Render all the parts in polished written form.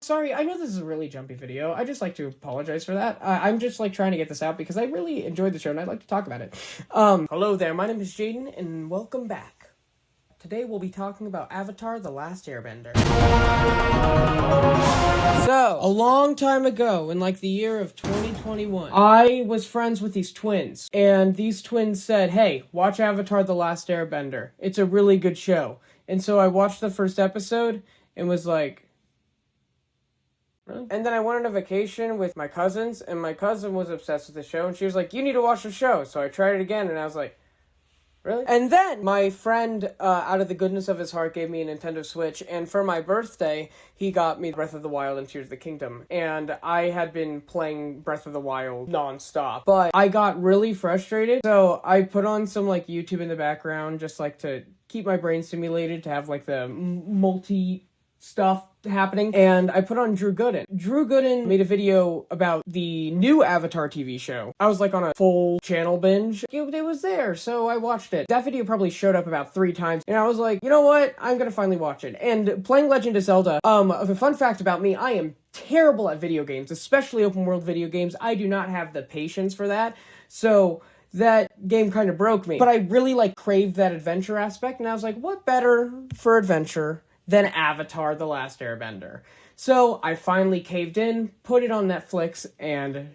Sorry, I know this is a really jumpy video. I just like to apologize for that. I'm just like trying to get this out because I really enjoyed the show and I'd like to talk about it. Hello there, my name is Jaden and welcome back. Today we'll be talking about Avatar: The Last Airbender. So, a long time ago, in like the year of 2021, I was friends with these twins. And these twins said, hey, watch Avatar: The Last Airbender. It's a really good show. And so I watched the first episode and was like, really? And then I went on a vacation with my cousins, and my cousin was obsessed with the show, and she was like, you need to watch the show. So I tried it again, and I was like, really? And then my friend, out of the goodness of his heart, gave me a Nintendo Switch, and for my birthday, he got me Breath of the Wild and Tears of the Kingdom. And I had been playing Breath of the Wild nonstop, but I got really frustrated, so I put on some, like, YouTube in the background, just, like, to keep my brain stimulated, to have, like, the multi-stuff happening, and I put on Drew Gooden. Drew Gooden made a video about the new Avatar TV show. I was like on a full channel binge. It was there, so I watched it. That video probably showed up about 3 times, and I was like, you know what? I'm gonna finally watch it. And playing Legend of Zelda, a fun fact about me, I am terrible at video games, especially open world video games. I do not have the patience for that, so that game kind of broke me. But I really like craved that adventure aspect, and I was like, what better for adventure than Avatar: The Last Airbender? So I finally caved in, put it on Netflix, and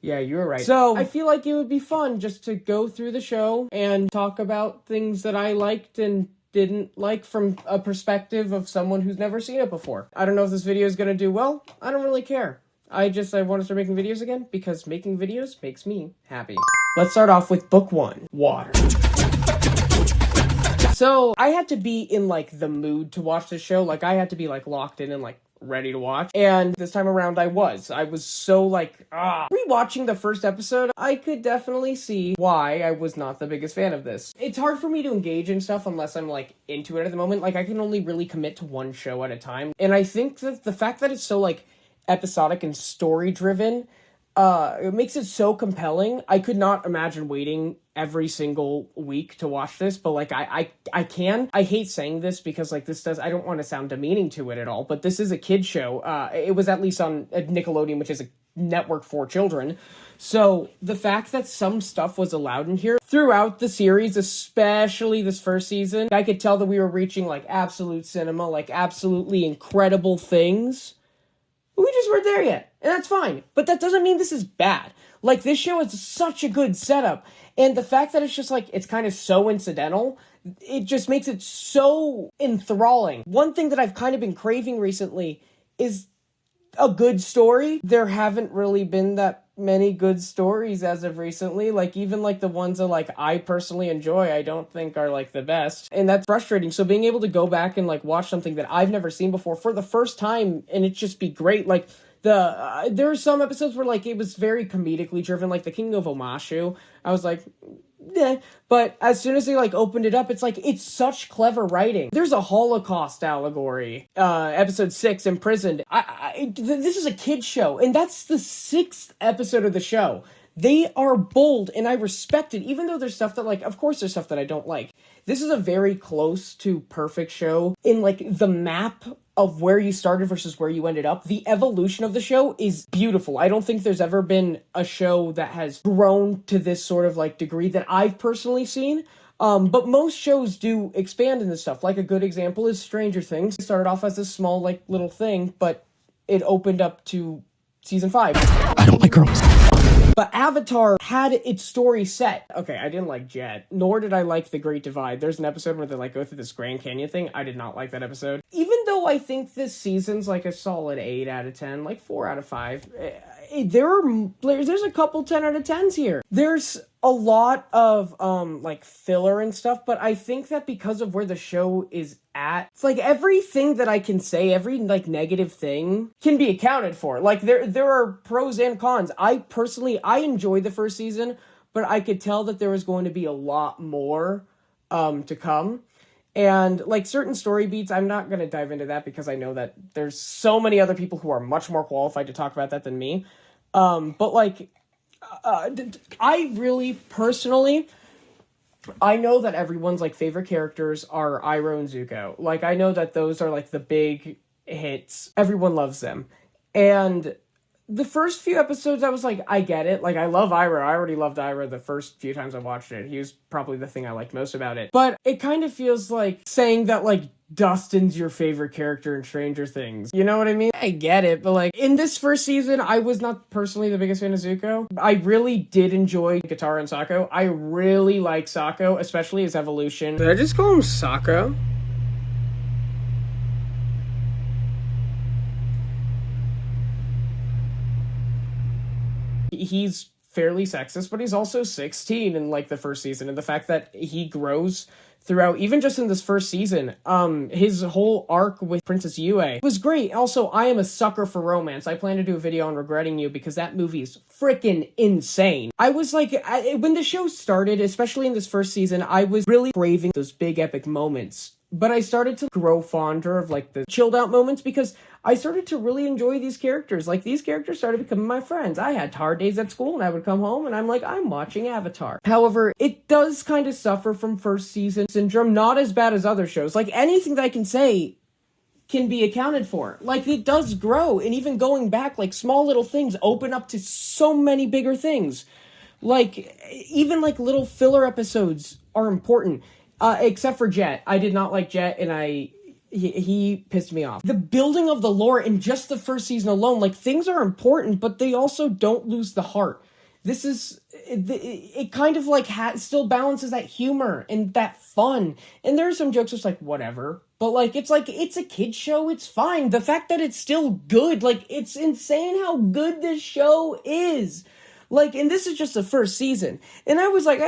yeah, you were right. So I feel like it would be fun just to go through the show and talk about things that I liked and didn't like from a perspective of someone who's never seen it before. I don't know if this video is gonna do well. I don't really care. I want to start making videos again because making videos makes me happy. Let's start off with book 1, Water. So, I had to be in, like, the mood to watch this show. Like, I had to be, like, locked in and, like, ready to watch. And this time around, I was so, like, Rewatching the first episode, I could definitely see why I was not the biggest fan of this. It's hard for me to engage in stuff unless I'm, like, into it at the moment. Like, I can only really commit to one show at a time. And I think that the fact that it's so, like, episodic and story-driven, it makes it so compelling. I could not imagine waiting every single week to watch this, but like I can. I hate saying this because like I don't want to sound demeaning to it at all, but this is a kid show. It was at least on Nickelodeon, which is a network for children. So the fact that some stuff was allowed in here throughout the series, especially this first season, I could tell that we were reaching like absolute cinema, like absolutely incredible things. We just weren't there yet, and that's fine. But that doesn't mean this is bad. Like, this show is such a good setup, and the fact that it's just, like, it's kind of so incidental, it just makes it so enthralling. One thing that I've kind of been craving recently is a good story. There haven't really been that many good stories as of recently. Like, even, like, the ones that, like, I personally enjoy, I don't think are, like, the best. And that's frustrating. So being able to go back and, like, watch something that I've never seen before for the first time, and it just be great. Like, there are some episodes where, like, it was very comedically driven, like the King of Omashu. I was like, eh. But as soon as they, like, opened it up, it's like, it's such clever writing. There's a Holocaust allegory. Episode 6, Imprisoned. This is a kid's show, and that's the 6th episode of the show. They are bold, and I respect it, even though there's stuff that, like, of course there's stuff that I don't like. This is a very close to perfect show in, like, the map of where you started versus where you ended up. The evolution of the show is beautiful. I don't think there's ever been a show that has grown to this sort of, like, degree that I've personally seen. But most shows do expand in this stuff. Like, a good example is Stranger Things. It started off as a small, like, little thing, but it opened up to season 5. I don't like girls. But Avatar had its story set. Okay, I didn't like Jet, nor did I like The Great Divide. There's an episode where they, like, go through this Grand Canyon thing. I did not like that episode. Even though I think this season's, like, a solid 8 out of 10, like 4 out of 5, there's a couple 10 out of 10s here. There's a lot of, like, filler and stuff, but I think that because of where the show is at, it's like everything that I can say, every, like, negative thing can be accounted for. Like, there are pros and cons. I enjoyed the first season, but I could tell that there was going to be a lot more, to come. And, like, certain story beats, I'm not going to dive into that because I know that there's so many other people who are much more qualified to talk about that than me. But, like, I really, personally, I know that everyone's, like, favorite characters are Iroh and Zuko. Like, I know that those are, like, the big hits. Everyone loves them. And the first few episodes, I was like, I get it. Like, I love Ira. I already loved Ira the first few times I watched it. He was probably the thing I liked most about it. But it kind of feels like saying that, like, Dustin's your favorite character in Stranger Things. You know what I mean? I get it, but, like, in this first season, I was not personally the biggest fan of Zuko. I really did enjoy Katara and Sokko. I really like Sokko, especially his evolution. Did I just call him Sokko? He's fairly sexist, but he's also 16 in, like, the first season, and the fact that he grows throughout, even just in this first season, his whole arc with Princess Yue was great. Also, I am a sucker for romance. I plan to do a video on Regretting You because that movie is freaking insane. I was like, when the show started, especially in this first season, I was really craving those big epic moments. But I started to grow fonder of, like, the chilled out moments because I started to really enjoy these characters. Like, these characters started becoming my friends. I had hard days at school and I would come home and I'm like, I'm watching Avatar. However, it does kind of suffer from first season syndrome, not as bad as other shows. Like, anything that I can say can be accounted for. Like, it does grow, and even going back, like, small little things open up to so many bigger things. Like, even, like, little filler episodes are important. Except for Jet. I did not like Jet, and he pissed me off. The building of the lore in just the first season alone, like, things are important, but they also don't lose the heart. This is, it kind of, like, still balances that humor and that fun. And there are some jokes that's like, whatever. But, like, it's a kid's show, it's fine. The fact that it's still good, like, it's insane how good this show is. Like, and this is just the first season. And I was like,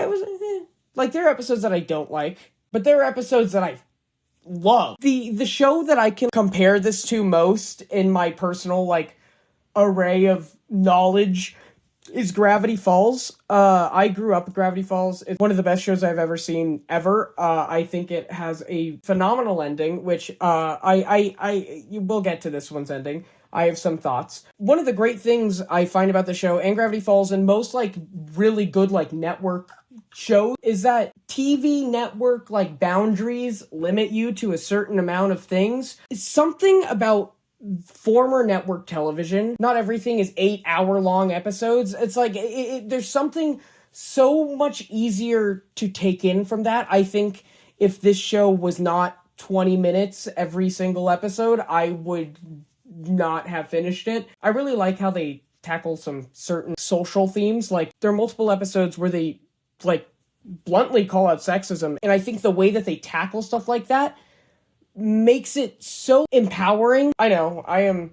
Like, there are episodes that I don't like, but there are episodes that I love. The show that I can compare this to most in my personal, like, array of knowledge is Gravity Falls. I grew up with Gravity Falls. It's one of the best shows I've ever seen, ever. I think it has a phenomenal ending, which, we'll get to this one's ending. I have some thoughts. One of the great things I find about the show and Gravity Falls and most, like, really good, like, network shows is that TV network, like, boundaries limit you to a certain amount of things. It's something about former network television. Not everything is 8-hour-long episodes. It's like, there's something so much easier to take in from that. I think if this show was not 20 minutes every single episode, I would not have finished it. I really like how they tackle some certain social themes. Like, there are multiple episodes where they, like, bluntly call out sexism, and I think the way that they tackle stuff like that makes it so empowering. I know, I am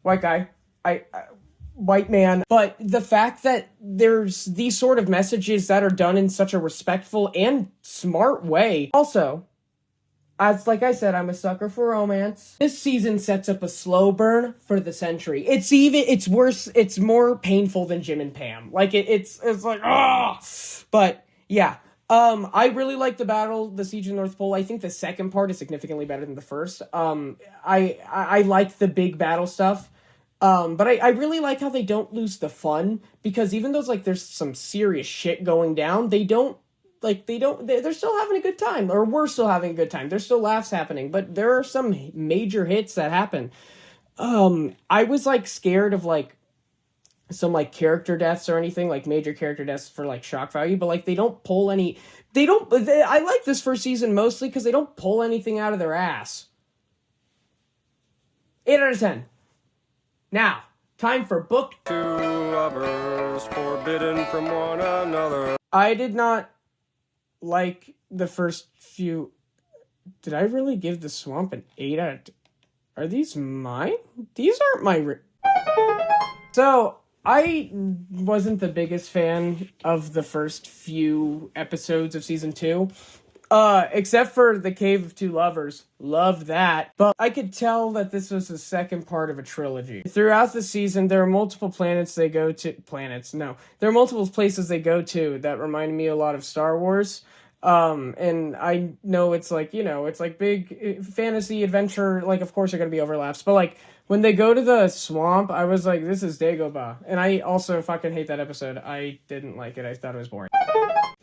white guy, I white man, but the fact that there's these sort of messages that are done in such a respectful and smart way. Also, as like I said, I'm a sucker for romance. This season sets up a slow burn for the century. It's worse, it's more painful than Jim and Pam. Like, it's like, but yeah. I really like the battle, the Siege of the North Pole. I think the second part is significantly better than the first. I like the big battle stuff. But I really like how they don't lose the fun, because even though like there's some serious shit going down, they're still having a good time, or we're still having a good time. There's still laughs happening, but there are some major hits that happen. I was like scared of like some like character deaths or anything, like major character deaths for like shock value, but like they don't pull any, I like this first season mostly because they don't pull anything out of their ass. 8 out of 10. Now, time for book 2. Lovers forbidden from one another. I did not like the first few. Did I really give The Swamp an 8 out of 10? Are these mine? These aren't my... So, I wasn't the biggest fan of the first few episodes of season 2. Except for the Cave of Two Lovers. Love that. But I could tell that this was the second part of a trilogy. Throughout the season, there are multiple planets they go to. There are multiple places they go to that remind me a lot of Star Wars. And I know it's like, it's like big fantasy adventure. Like, of course, there are going to be overlaps. But, like, when they go to the swamp, I was like, this is Dagobah. And I also fucking hate that episode. I didn't like it. I thought it was boring.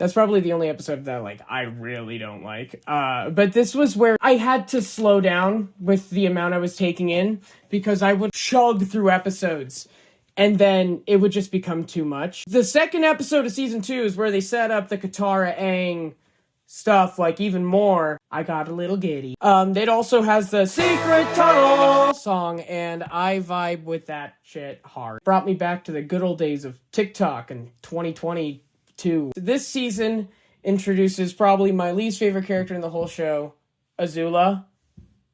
That's probably the only episode that, like, I really don't like. But this was where I had to slow down with the amount I was taking in, because I would chug through episodes, and then it would just become too much. The second episode of season 2 is where they set up the Katara Aang stuff, like, even more. I got a little giddy. It also has the Secret Tunnel song, and I vibe with that shit hard. Brought me back to the good old days of TikTok and 2022. This season introduces probably my least favorite character in the whole show, Azula.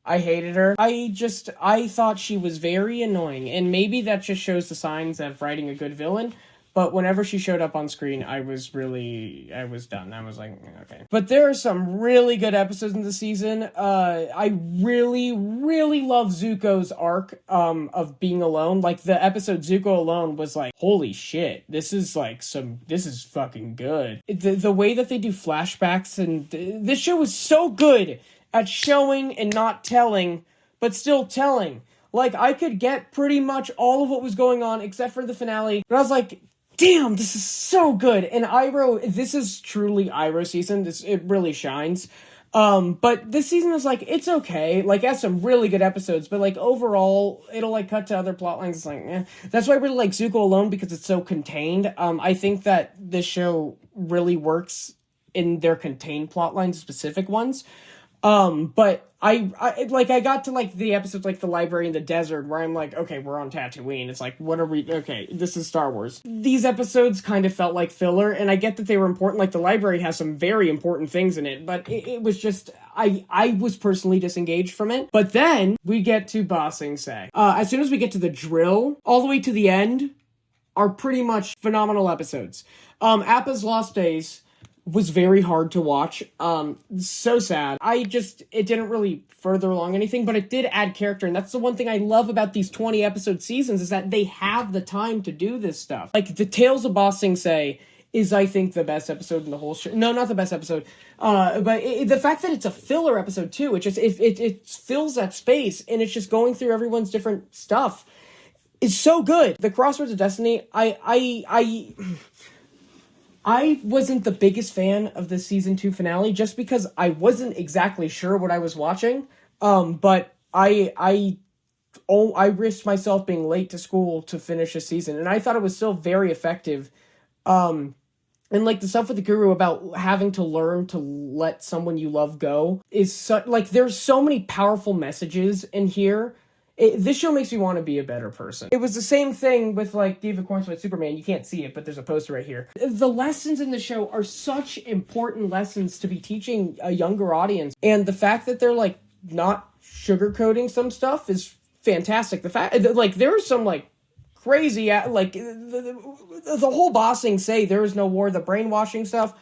I hated her. I thought she was very annoying, and maybe that just shows the signs of writing a good villain. But whenever she showed up on screen, I was done. I was like, okay. But there are some really good episodes in the season. I really, really love Zuko's arc of being alone. Like, the episode Zuko Alone was like, holy shit, this is fucking good. The way that they do flashbacks, and this show is so good at showing and not telling, but still telling. Like, I could get pretty much all of what was going on except for the finale, but I was like, damn, this is so good. And this is truly Iroh season. It really shines. But this season is like, it's okay. Like, it has some really good episodes, but like, overall, it'll like cut to other plot lines. It's like, eh. That's why I really like Zuko Alone, because it's so contained. I think that this show really works in their contained plot lines, specific ones. But I got to, like, the episodes, like, the library in the desert, where I'm like, okay, we're on Tatooine. It's like, okay, this is Star Wars. These episodes kind of felt like filler, and I get that they were important. Like, the library has some very important things in it, but it was just, I was personally disengaged from it. But then we get to Ba Sing Se. As soon as we get to the drill, all the way to the end, are pretty much phenomenal episodes. Appa's Lost Days was very hard to watch. So sad. It didn't really further along anything, but it did add character, and that's the one thing I love about these 20 episode seasons, is that they have the time to do this stuff. Like, the Tales of Ba Sing Se is, I think, the best episode in the whole show. No, not the best episode. But the fact that it's a filler episode too, it fills that space, and it's just going through everyone's different stuff, is so good. The Crossroads of Destiny, I wasn't the biggest fan of the season 2 finale, just because I wasn't exactly sure what I was watching. But I risked myself being late to school to finish a season, and I thought it was still very effective. And like, the stuff with the guru about having to learn to let someone you love go is like, there's so many powerful messages in here. This show makes me want to be a better person. It was the same thing with, like, David Cornswet Superman. You can't see it, but there's a poster right here. The lessons in the show are such important lessons to be teaching a younger audience. And the fact that they're, like, not sugarcoating some stuff is fantastic. The fact, like, there are some, like, crazy, like, the whole Ba Sing Se, there is no war, the brainwashing stuff,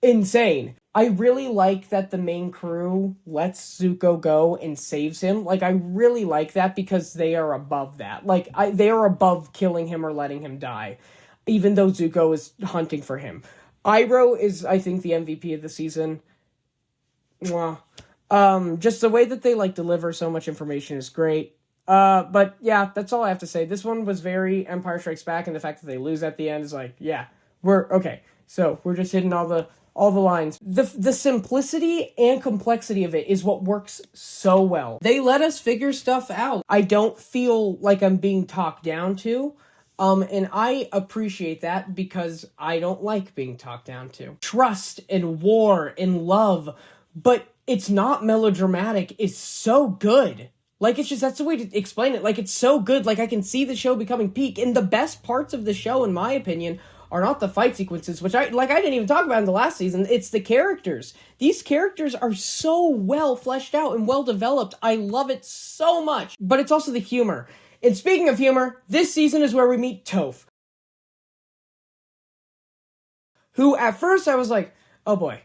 insane. I really like that the main crew lets Zuko go and saves him. Like, I really like that, because they are above that. Like, they are above killing him or letting him die, even though Zuko is hunting for him. Iroh is, I think, the MVP of the season. Mwah. Just the way that they, like, deliver so much information is great. But yeah, that's all I have to say. This one was very Empire Strikes Back, and the fact that they lose at the end is like, yeah, we're okay. So we're just hitting all the lines. The simplicity and complexity of it is what works so well. They let us figure stuff out. I don't feel like I'm being talked down to. And I appreciate that, because I don't like being talked down to. Trust and war and love, but it's not melodramatic. It's so good. Like, it's just, that's the way to explain it. Like, it's so good. Like, I can see the show becoming peak. And the best parts of the show, in my opinion, are not the fight sequences, which I didn't even talk about in the last season. It's the characters. These characters are so well fleshed out and well developed. I love it so much. But it's also the humor. And speaking of humor, this season is where we meet Toph, who at first I was like, oh boy.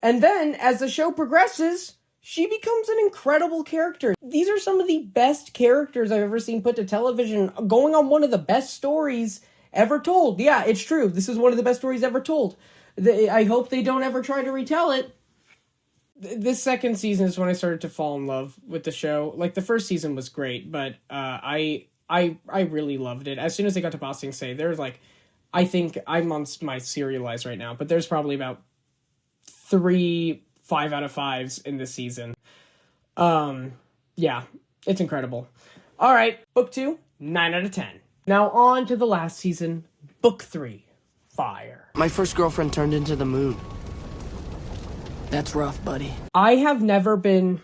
And then as the show progresses, she becomes an incredible character. These are some of the best characters I've ever seen put to television, going on one of the best stories ever told. Yeah, it's true. This is one of the best stories ever told. I hope they don't ever try to retell it. This second season is when I started to fall in love with the show. Like, the first season was great, but I really loved it. As soon as they got to Ba Sing Se, there's like, I think I'm on my serialized right now, but there's probably about 3 5 out of 5s in this season. Yeah, it's incredible. All right, book 2, 9 out of 10. Now on to the last season, book 3, Fire. My first girlfriend turned into the moon. That's rough, buddy. I have never been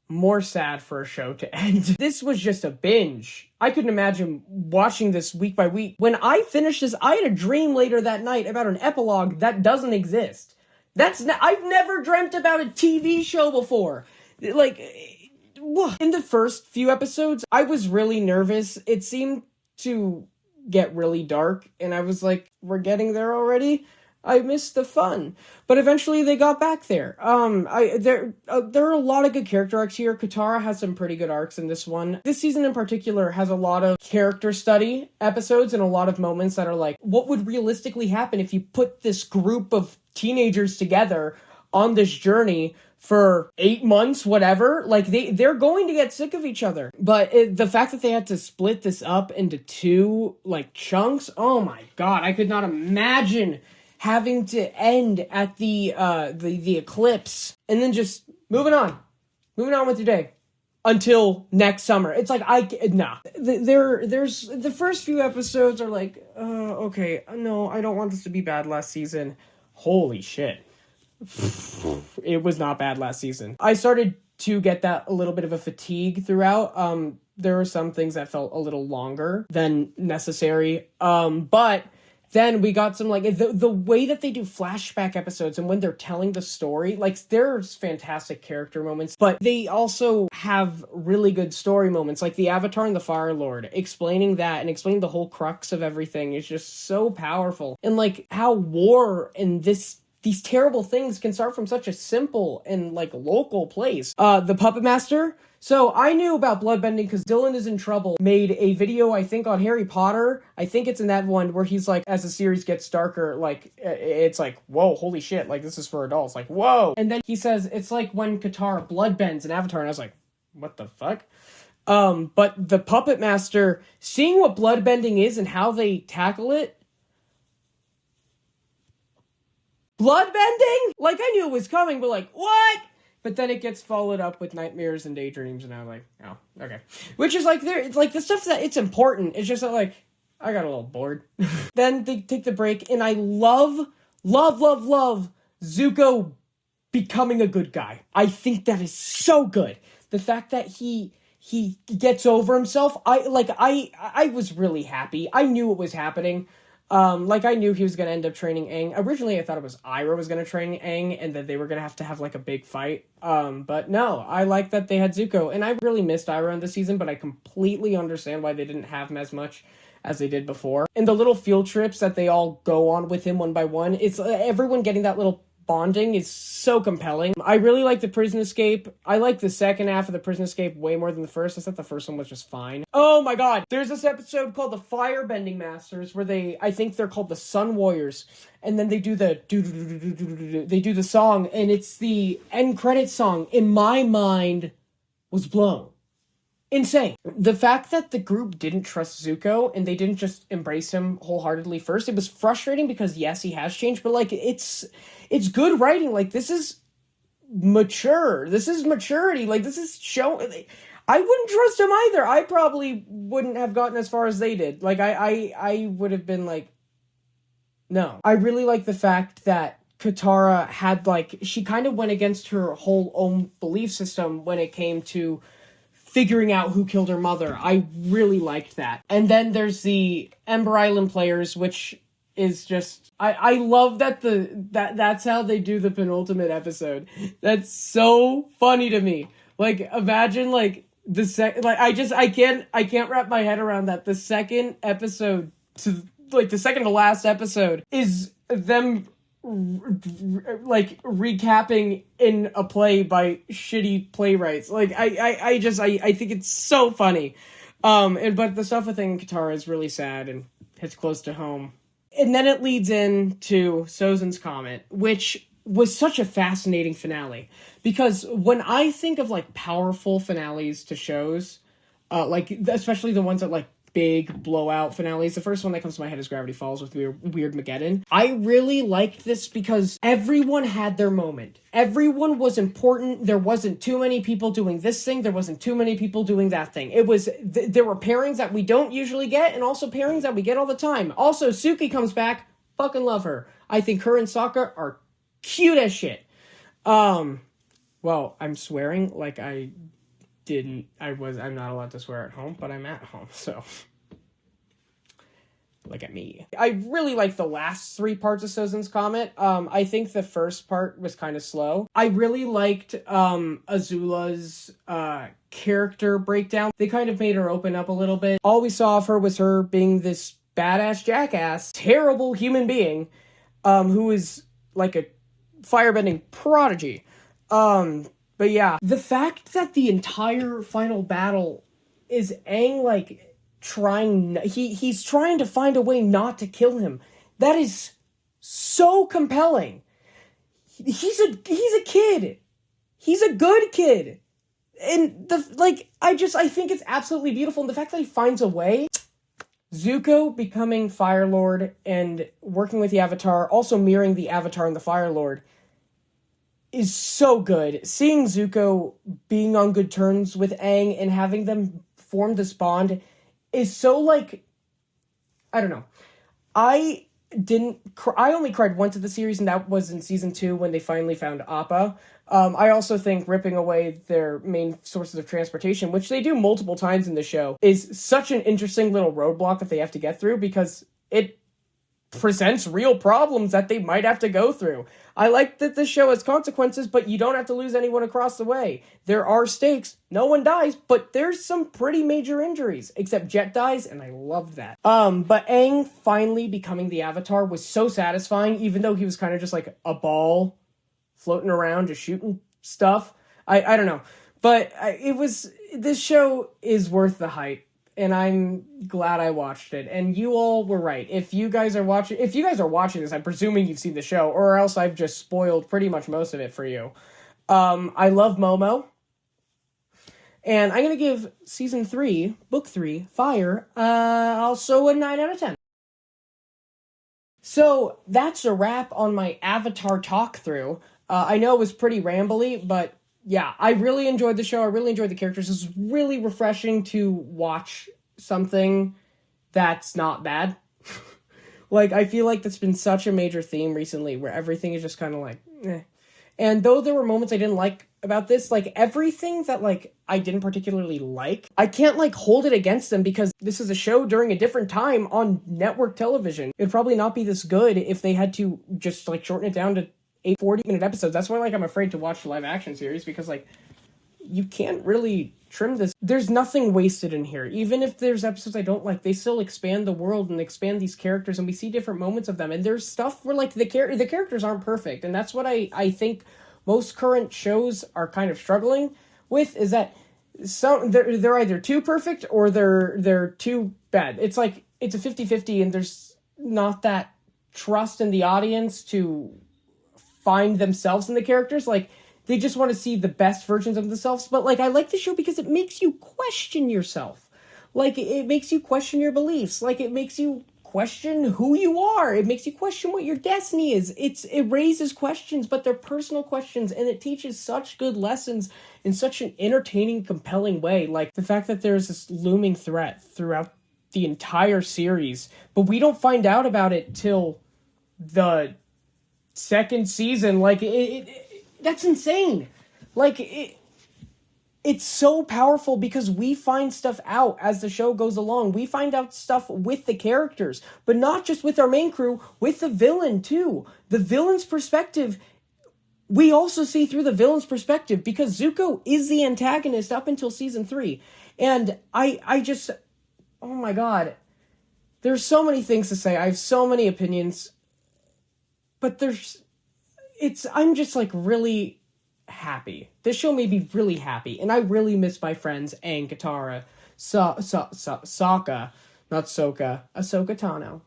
more sad for a show to end. This was just a binge. I couldn't imagine watching this week by week. When I finished this, I had a dream later that night about an epilogue that doesn't exist. I've never dreamt about a TV show before. Like, in the first few episodes, I was really nervous. It seemed to get really dark, and I was like, we're getting there already? I missed the fun. But eventually they got back there. There are a lot of good character arcs here. Katara has some pretty good arcs in this one. This season in particular has a lot of character study episodes and a lot of moments that are like, what would realistically happen if you put this group of teenagers together on this journey for 8 months, whatever? Like, they're going to get sick of each other. But the fact that they had to split this up into 2, like, chunks, oh my god, I could not imagine having to end at the eclipse and then just moving on with your day until next summer. It's like, there's the first few episodes are like, okay, no, I don't want this to be bad last season. Holy shit. It was not bad last season. I started to get that a little bit of a fatigue throughout. There were some things that felt a little longer than necessary. But then we got some, like, the way that they do flashback episodes and when they're telling the story, like, there's fantastic character moments, but they also have really good story moments, like the Avatar and the Fire Lord. Explaining that and explaining the whole crux of everything is just so powerful. And, like, how war and these terrible things can start from such a simple and, like, local place. The Puppet Master. So I knew about bloodbending because Dylan is in Trouble made a video, I think, on Harry Potter. I think it's in that one where he's like, as the series gets darker, like, it's like, whoa, holy shit, like, this is for adults, like, whoa. And then he says, it's like when Katara bloodbends in Avatar, and I was like, what the fuck? But the Puppet Master, seeing what bloodbending is and how they tackle it, bloodbending? Like, I knew it was coming, but like, what? But then it gets followed up with nightmares and daydreams, and I'm like, oh, okay. Which is like, it's like the stuff that it's important. It's just that, like, I got a little bored. Then they take the break, and I love Zuko becoming a good guy. I think that is so good. The fact that he gets over himself, I was really happy. I knew it was happening. Like, I knew he was going to end up training Aang. Originally, I thought it was Ira was going to train Aang, and that they were going to have, like, a big fight. But no, I like that they had Zuko, and I really missed Ira in this season, but I completely understand why they didn't have him as much as they did before. And the little field trips that they all go on with him one by one, it's everyone getting that little bonding is so compelling. I really like the prison escape. I like the second half of the prison escape way more than the first. I thought the first one was just fine. Oh my god, there's this episode called the Firebending Masters where I think they're called the Sun Warriors, and then they do the song, and it's the end credit song. In my mind, was blown. Insane. The fact that the group didn't trust Zuko and they didn't just embrace him wholeheartedly first, it was frustrating because yes, he has changed, but like it's good writing. Like, this is mature. This is maturity. Like, this is I wouldn't trust him either. I probably wouldn't have gotten as far as they did. Like, I would have been like, no. I really like the fact that Katara had, like, she kind of went against her whole own belief system when it came to figuring out who killed her mother. I really liked that. And then there's the Ember Island players, which is just, I love that that's how they do the penultimate episode. That's so funny to me. Like, imagine, like, I can't wrap my head around that. The second episode to, like, the second to last episode is them like recapping in a play by shitty playwrights. Like, I think it's so funny. But the stuff with Katara is really sad and hits close to home. And then it leads into Sozin's Comet, which was such a fascinating finale. Because when I think of, like, powerful finales to shows, like, especially the ones that, like, big blowout finales. The first one that comes to my head is Gravity Falls with Weird Mageddon. I really liked this because everyone had their moment. Everyone was important. There wasn't too many people doing this thing. There wasn't too many people doing that thing. It was, there were pairings that we don't usually get, and also pairings that we get all the time. Also, Suki comes back. Fucking love her. I think her and Sokka are cute as shit. Well, I'm swearing like I'm not allowed to swear at home, but I'm at home, so look at me. I really like the last 3 parts of Sozin's Comet. I think the first part was kind of slow. I really liked Azula's character breakdown. They kind of made her open up a little bit. All we saw of her was her being this badass jackass, terrible human being, who is like a firebending prodigy. But yeah, the fact that the entire final battle is Aang, like, he's trying to find a way not to kill him. That is so compelling. He's a kid. He's a good kid. And I think it's absolutely beautiful. And the fact that he finds a way. Zuko becoming Fire Lord and working with the Avatar, also mirroring the Avatar and the Fire Lord, is so good. Seeing Zuko being on good terms with Aang and having them form this bond is so, like, I don't know. I only cried once of the series, and that was in season 2 when they finally found Appa. I also think ripping away their main sources of transportation, which they do multiple times in the show, is such an interesting little roadblock that they have to get through, because it presents real problems that they might have to go through. I like that this show has consequences, but you don't have to lose anyone across the way. There are stakes. No one dies, but there's some pretty major injuries, except Jet dies, and I love that. But Aang finally becoming the Avatar was so satisfying, even though he was kind of just like a ball floating around, just shooting stuff. I don't know. But this show is worth the hype. And I'm glad I watched it. And you all were right. If you guys are watching this, I'm presuming you've seen the show, or else I've just spoiled pretty much most of it for you. I love Momo. And I'm going to give season 3, book 3, Fire, also a 9 out of 10. So that's a wrap on my Avatar talk through. I know it was pretty rambly, but yeah, I really enjoyed the show. I really enjoyed the characters. It was really refreshing to watch something that's not bad. Like, I feel like that's been such a major theme recently, where everything is just kind of like, eh. And though there were moments I didn't like about this, like, everything that, like, I didn't particularly like, I can't, like, hold it against them, because this is a show during a different time on network television. It'd probably not be this good if they had to just, like, shorten it down to 8 40-minute episodes. That's why, like, I'm afraid to watch the live action series, because, like, you can't really trim this. There's nothing wasted in here. Even if there's episodes I don't like, they still expand the world and expand these characters, and we see different moments of them. And there's stuff where, like, the characters aren't perfect, and that's what I think most current shows are kind of struggling with, is that they're either too perfect or they're too bad. It's like it's a 50-50, and there's not that trust in the audience to find themselves in the characters. Like, they just want to see the best versions of themselves. But, like, I like the show because it makes you question yourself. Like, it makes you question your beliefs. Like, it makes you question who you are. It makes you question what your destiny is. It raises questions, but they're personal questions, and it teaches such good lessons in such an entertaining, compelling way. Like, the fact that there's this looming threat throughout the entire series, but we don't find out about it till the second season. Like, that's insane. Like, it's so powerful because we find stuff out as the show goes along. We find out stuff with the characters, but not just with our main crew, with the villain too. The villain's perspective, we also see through the villain's perspective, because Zuko is the antagonist up until season 3. And I just, oh my god, there's so many things to say. I have so many opinions, but I'm just, like, really happy. This show made me really happy, and I really miss my friends Aang, Katara, Sokka, not Soka, Ahsoka Tano.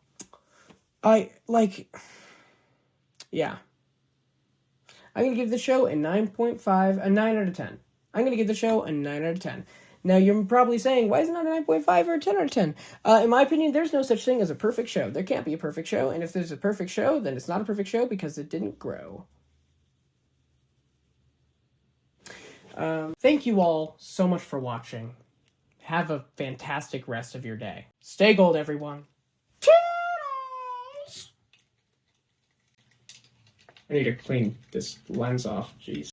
Yeah. I'm gonna give the show a 9.5, a 9 out of 10. I'm gonna give the show a 9 out of 10. Now, you're probably saying, why is it not a 9.5 or a 10 out of 10? In my opinion, there's no such thing as a perfect show. There can't be a perfect show, and if there's a perfect show, then it's not a perfect show because it didn't grow. Thank you all so much for watching. Have a fantastic rest of your day. Stay gold, everyone. Cheers! I need to clean this lens off. Jeez.